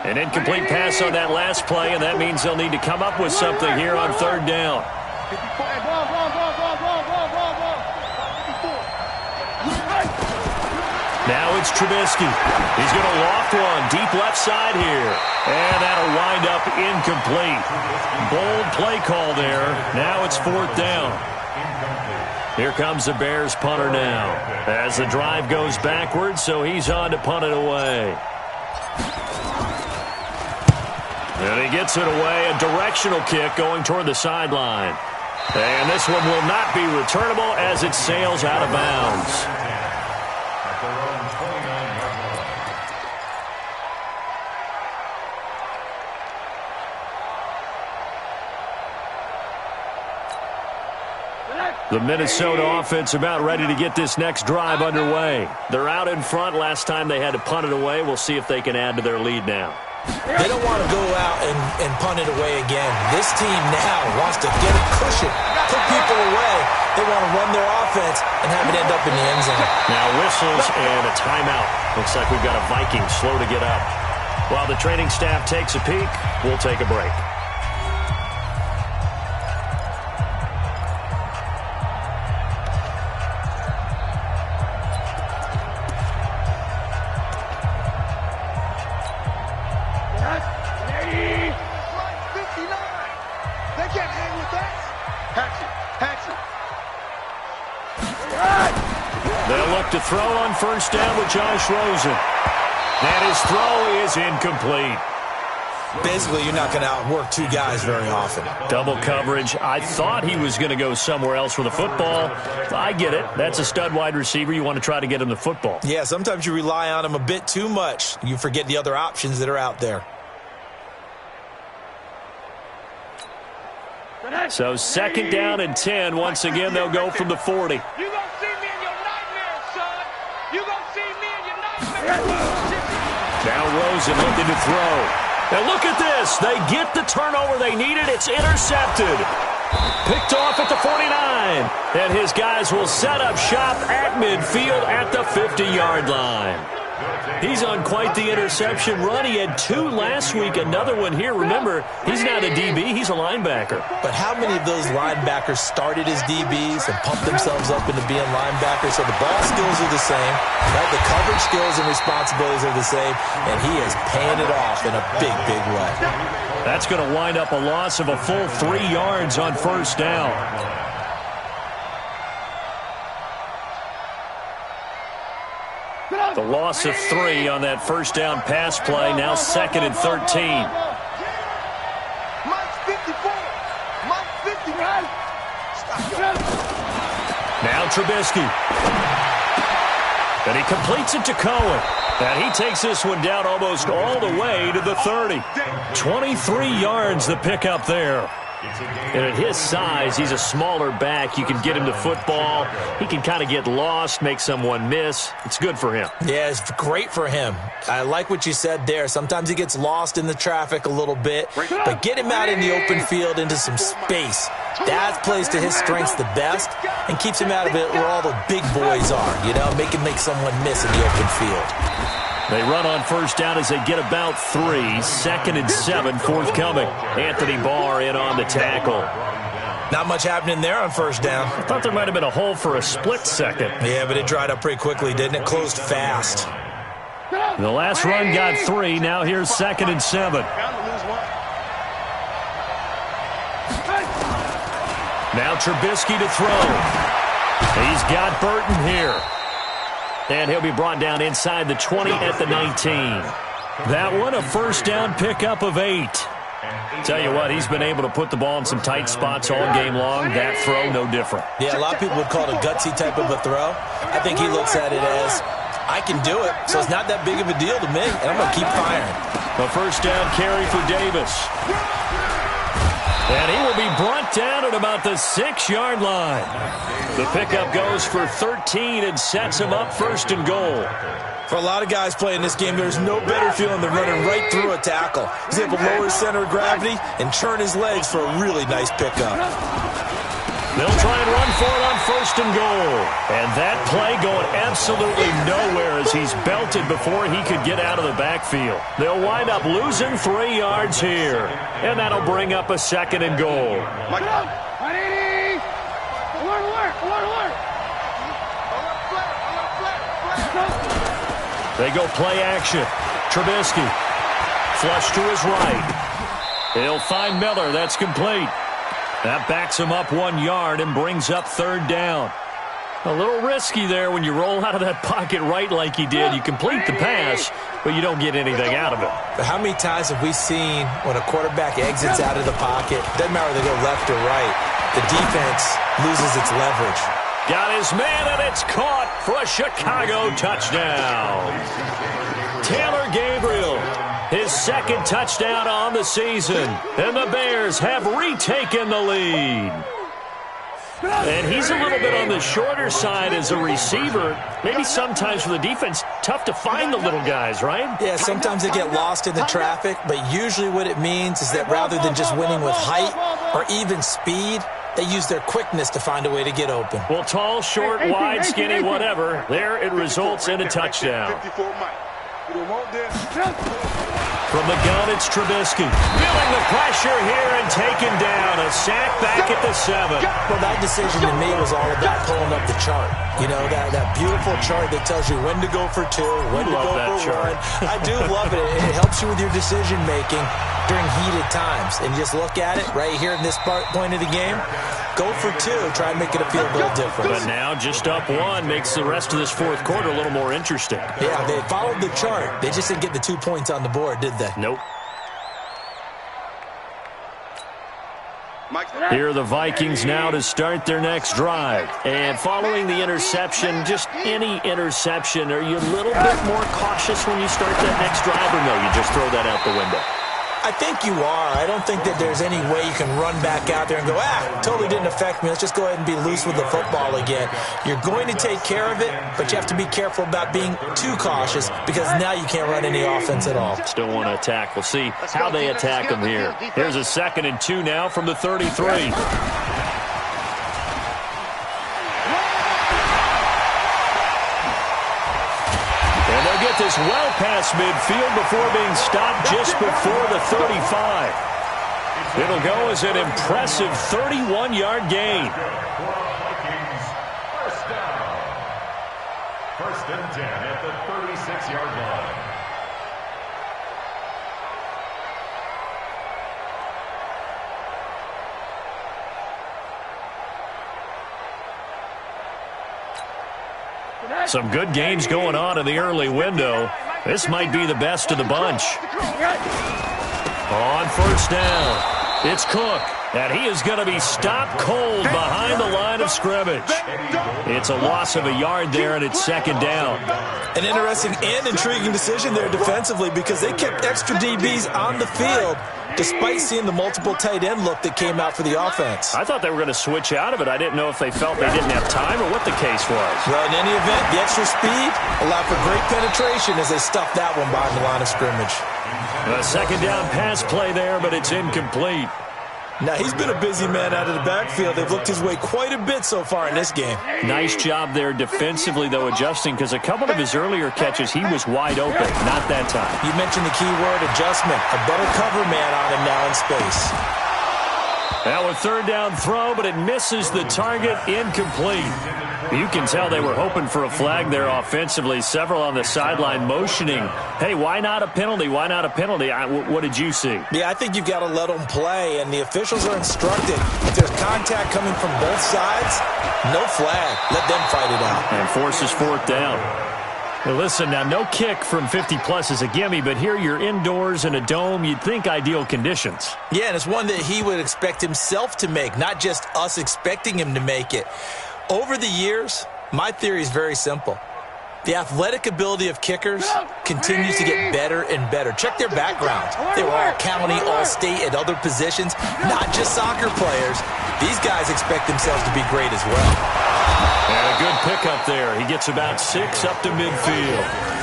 An incomplete pass on that last play, and that means they'll need to come up with something here on 3rd down. Now it's Trubisky. He's going to loft one deep left side here. And that'll wind up incomplete. Bold play call there. Now it's 4th down. Here comes the Bears punter now. As the drive goes backwards, so he's on to punt it away. And he gets it away, a directional kick going toward the sideline. And this one will not be returnable as it sails out of bounds. The Minnesota offense about ready to get this next drive underway. They're out in front. Last time they had to punt it away. We'll see if they can add to their lead now. They don't want to go out and punt it away again. This team now wants to get a cushion, put people away. They want to run their offense and have it end up in the end zone. Now whistles and a timeout. Looks like we've got a Viking slow to get up. While the training staff takes a peek, we'll take a break. They'll look to throw on 1st down with Josh Rosen. And his throw is incomplete. Basically, you're not going to outwork two guys very often. Double coverage. I thought he was going to go somewhere else with the football. I get it. That's a stud wide receiver. You want to try to get him the football. Yeah, sometimes you rely on him a bit too much. You forget the other options that are out there. So 2nd down and 10. Once again, they'll go from the 40. You gonna see me in your nightmares, son. You gonna see me in your nightmares. Now Rosen looking to throw. And look at this. They get the turnover they needed. It's intercepted. Picked off at the 49. And his guys will set up shop at midfield at the 50-yard line. He's on quite the interception run. He had 2 last week, another one here. Remember, he's not a DB, he's a linebacker. But how many of those linebackers started as DBs and pumped themselves up into being linebackers? So the ball skills are the same, right? The coverage skills and responsibilities are the same, and he is paying it off in a big, big way. That's going to wind up a loss of a full 3 yards on 1st down. The loss of 3 on that 1st down pass play. Now 2nd and 13. Mike's 54. Mike's 50. Now Trubisky. And he completes it to Cohen. And he takes this one down almost all the way to the 30. 23 yards the pickup there. And at his size, he's a smaller back. You can get him to football. He can kind of get lost, make someone miss. It's good for him. Yeah, it's great for him. I like what you said there. Sometimes he gets lost in the traffic a little bit. But get him out in the open field into some space. That plays to his strengths the best and keeps him out of it where all the big boys are. You know, make him make someone miss in the open field. They run on 1st down as they get about 3. 2nd and 7 forthcoming. Anthony Barr in on the tackle. Not much happening there on 1st down. I thought there might have been a hole for a split second. Yeah, but it dried up pretty quickly, didn't it? Closed fast. The last run got 3. Now here's 2nd and 7. Now Trubisky to throw. He's got Burton here. And he'll be brought down inside the 20 at the 19. That one, a 1st down pickup of 8. Tell you what, he's been able to put the ball in some tight spots all game long. That throw, no different. Yeah, a lot of people would call it a gutsy type of a throw. I think he looks at it as, I can do it, so it's not that big of a deal to me, and I'm going to keep firing. A 1st down carry for Davis. And he will be brought down at about the 6-yard line. The pickup goes for 13 and sets him up 1st and goal. For a lot of guys playing this game, there's no better feeling than running right through a tackle. He's able to lower his center of gravity and turn his legs for a really nice pickup. They'll try and run for it on 1st and goal. And that play going absolutely nowhere as he's belted before he could get out of the backfield. They'll wind up losing 3 yards here. And that'll bring up a 2nd and goal. They go play action. Trubisky. Flush to his right. He'll find Miller. That's complete. That backs him up 1 yard and brings up 3rd down. A little risky there when you roll out of that pocket right like he did. You complete the pass, but you don't get anything out of it. But how many times have we seen when a quarterback exits out of the pocket, doesn't matter whether they go left or right, the defense loses its leverage. Got his man, and it's caught for a Chicago touchdown. Taylor Gabriel, his 2nd touchdown on the season. And the Bears have retaken the lead. And he's a little bit on the shorter side as a receiver. Maybe sometimes for the defense, tough to find the little guys, right? Yeah, sometimes they get lost in the traffic, but usually what it means is that rather than just winning with height or even speed, they use their quickness to find a way to get open. Well, tall, short, wide, skinny, whatever. There it results in a touchdown. From the gun, it's Trubisky. Feeling the pressure here and taken down. A sack back at the 7. Well, that decision to me was all about pulling up the chart. You know, that beautiful chart that tells you when to go for 2, when to go for 1. I do love it. It helps you with your decision-making during heated times. And just look at it right here in this point of the game. Go for 2. Try and make it feel a little different. But now just up 1 makes the rest of this 4th quarter a little more interesting. Yeah, they followed the chart. They just didn't get the 2 points on the board, did they? Nope. Here are the Vikings now to start their next drive. And following the interception, just any interception, are you a little bit more cautious when you start that next drive, or no, you just throw that out the window? I think you are. I don't think that there's any way you can run back out there and go, totally didn't affect me. Let's just go ahead and be loose with the football again. You're going to take care of it, but you have to be careful about being too cautious because now you can't run any offense at all. Still want to attack. We'll see how they attack them here. Here's a 2nd and 2 now from the 33. Get this well past midfield before being stopped just before the 35. It'll go as an impressive 31-yard gain. First down. 1st and 10 at the 36-yard line. Some good games going on in the early window. This might be the best of the bunch. On 1st down, it's Cook, and he is going to be stopped cold behind the line of scrimmage. It's a loss of a yard there, and it's 2nd down. An interesting and intriguing decision there defensively because they kept extra DBs on the field despite seeing the multiple tight end look that came out for the offense. I thought they were going to switch out of it. I didn't know if they felt they didn't have time or what the case was. Well, in any event, the extra speed allowed for great penetration as they stuffed that one behind the line of scrimmage. A 2nd down pass play there, but it's incomplete. Now, he's been a busy man out of the backfield. They've looked his way quite a bit so far in this game. Nice job there defensively, though, adjusting, because a couple of his earlier catches, he was wide open. Not that time. You mentioned the key word, adjustment. A better cover man on him now in space. Now a 3rd down throw, but it misses the target, incomplete. You can tell they were hoping for a flag there offensively. Several on the sideline motioning, hey, why not a penalty? Why not a penalty? What did you see? Yeah, I think you've got to let them play, and the officials are instructed. If there's contact coming from both sides, no flag. Let them fight it out. And forces 4th down. Well, listen, now no kick from 50-plus is a gimme, but here you're indoors in a dome. You'd think ideal conditions. Yeah, and it's one that he would expect himself to make, not just us expecting him to make it. Over the years, my theory is very simple. The athletic ability of kickers continues to get better and better. Check their background. They were all county, all state, at other positions, not just soccer players. These guys expect themselves to be great as well. And a good pickup there. He gets about 6 up to midfield.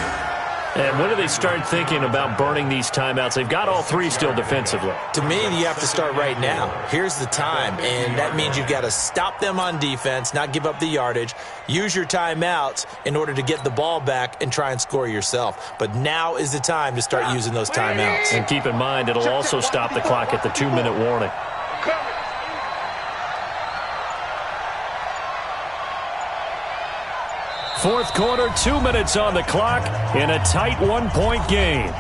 And when do they start thinking about burning these timeouts? They've got all 3 still defensively. To me, you have to start right now. Here's the time, and that means you've got to stop them on defense, not give up the yardage, use your timeouts in order to get the ball back and try and score yourself. But now is the time to start using those timeouts. And keep in mind, it'll also stop the clock at the 2-minute warning. Fourth quarter, 2 minutes on the clock in a tight 1-point game.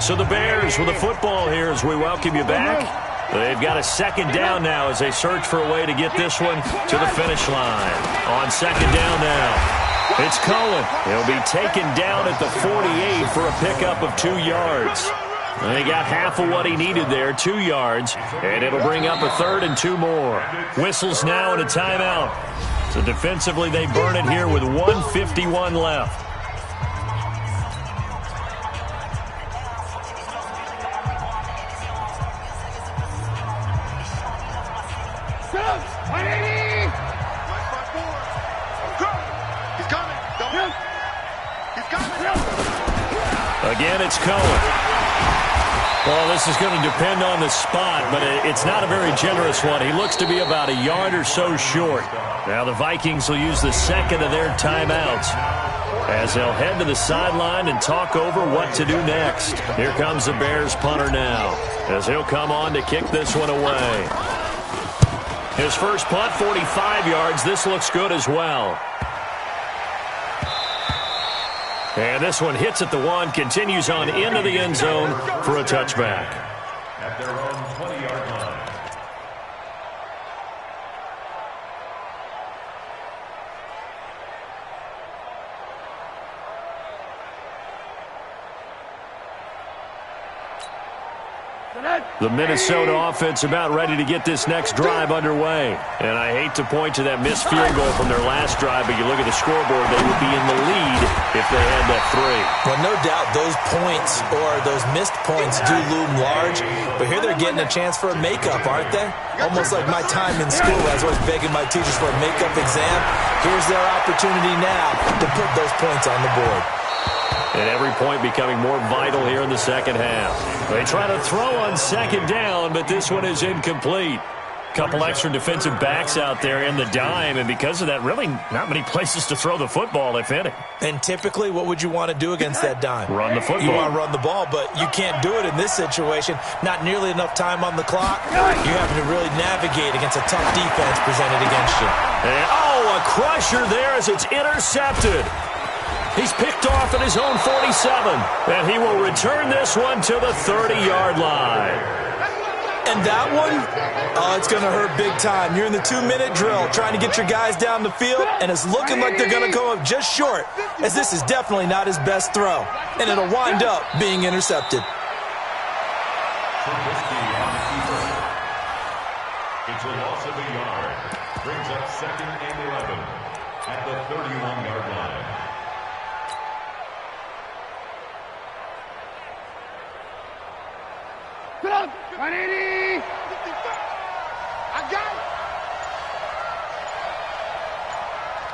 So the Bears with the football here as we welcome you back. They've got a 2nd down now as they search for a way to get this one to the finish line. On 2nd down now. It's Cohen. He'll be taken down at the 48 for a pickup of 2 yards. And he got half of what he needed there, 2 yards, and it'll bring up a 3rd and 2 more. Whistles now and a timeout. So defensively, they burn it here with 1:51 left. Again, it's Cohen. Well, this is going to depend on the spot, but it's not a very generous one. He looks to be about a yard or so short. Now the Vikings will use the 2nd of their timeouts as they'll head to the sideline and talk over what to do next. Here comes the Bears punter now as he'll come on to kick this one away. His first punt, 45 yards. This looks good as well. And this one hits at the 1, continues on into the end zone for a touchback. At their own 20-yard line. The Minnesota offense about ready to get this next drive underway. And I hate to point to that missed field goal from their last drive, but you look at the scoreboard, they would be in the lead if they had that 3. Well, no doubt those points or those missed points do loom large, but here they're getting a chance for a makeup, aren't they? Almost like my time in school. I was always begging my teachers for a makeup exam. Here's their opportunity now to put those points on the board. And every point becoming more vital here in the second half. They try to throw on second down, but this one is incomplete. Couple extra defensive backs out there in the dime, and because of that, really not many places to throw the football, if any. And typically, what would you want to do against that dime? Run the football. You want to run the ball, but you can't do it in this situation. Not nearly enough time on the clock. You're having to really navigate against a tough defense presented against you. And, oh, a crusher there as it's intercepted. He's picked off at his own 47, and he will return this one to the 30-yard line. And that one, oh, it's going to hurt big time. You're in the 2-minute drill trying to get your guys down the field, and it's looking like they're going to come up just short, as this is definitely not his best throw, and it'll wind up being intercepted. It's a loss of a yard. Brings up 2nd and 11 at the 31-yard line. Get up! 180! I got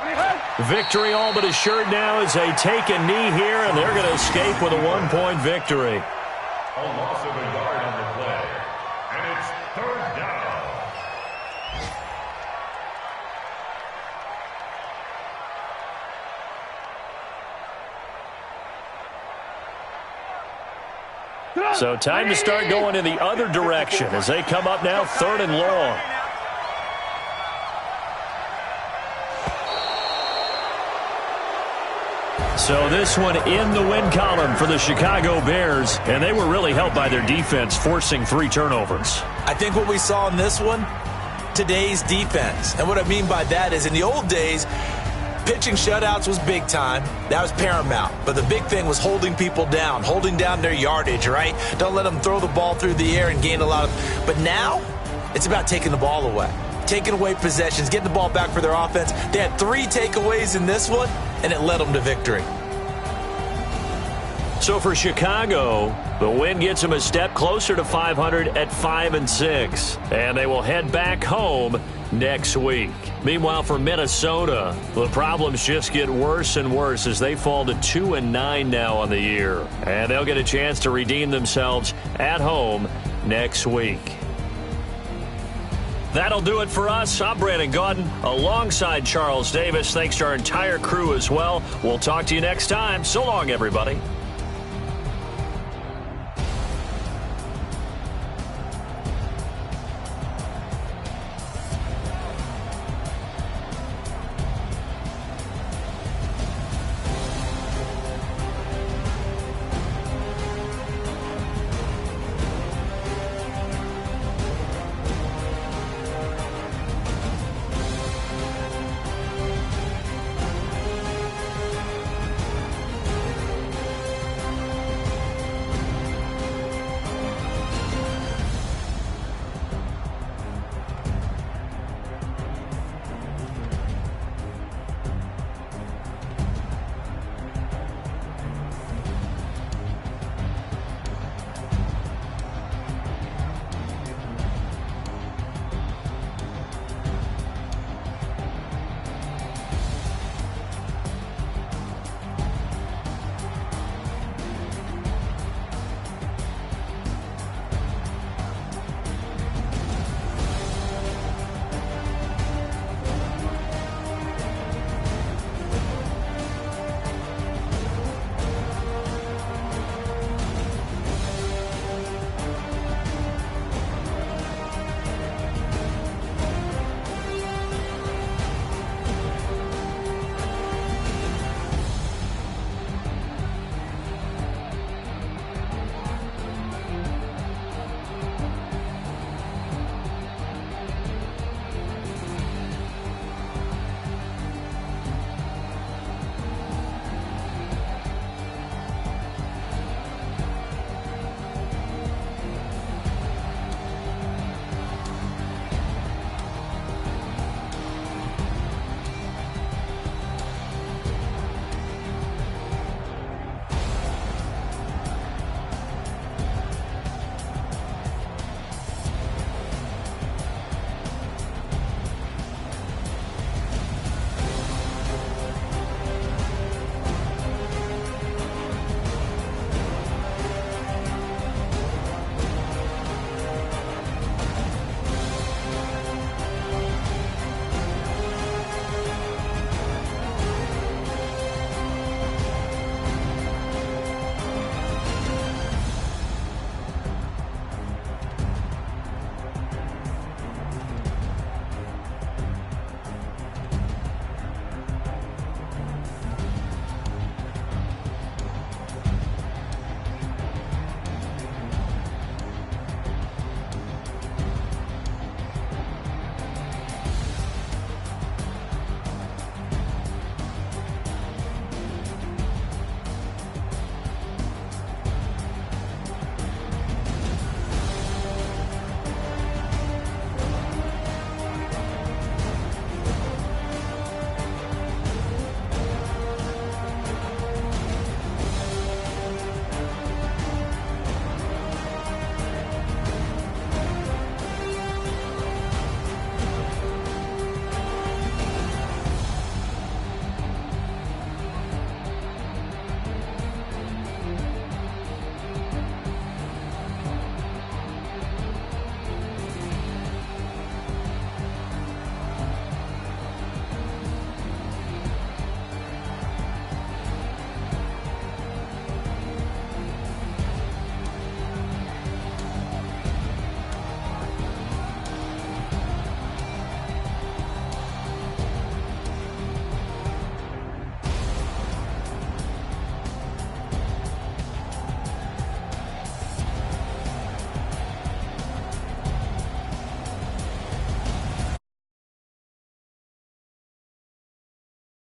it! Victory all but assured now as they take a knee here, and they're going to escape with a 1-point victory. A loss of a yard on the play. And it's 3rd down. So time to start going in the other direction as they come up now 3rd and long. So this one in the win column for the Chicago Bears, and they were really helped by their defense forcing 3 turnovers. I think what we saw in this one, today's defense. And what I mean by that is in the old days, pitching shutouts was big time. That was paramount. But the big thing was holding people down, holding down their yardage, right? Don't let them throw the ball through the air and gain a lot of... But now, it's about taking the ball away. Taking away possessions, getting the ball back for their offense. They had 3 takeaways in this one, and it led them to victory. So for Chicago, the win gets them a step closer to 500 at 5-6. And they will head back home next week. Meanwhile, for Minnesota, the problems just get worse and worse as they fall to 2-9 now on the year. And they'll get a chance to redeem themselves at home next week. That'll do it for us. I'm Brandon Gaudin alongside Charles Davis. Thanks to our entire crew as well. We'll talk to you next time. So long, everybody.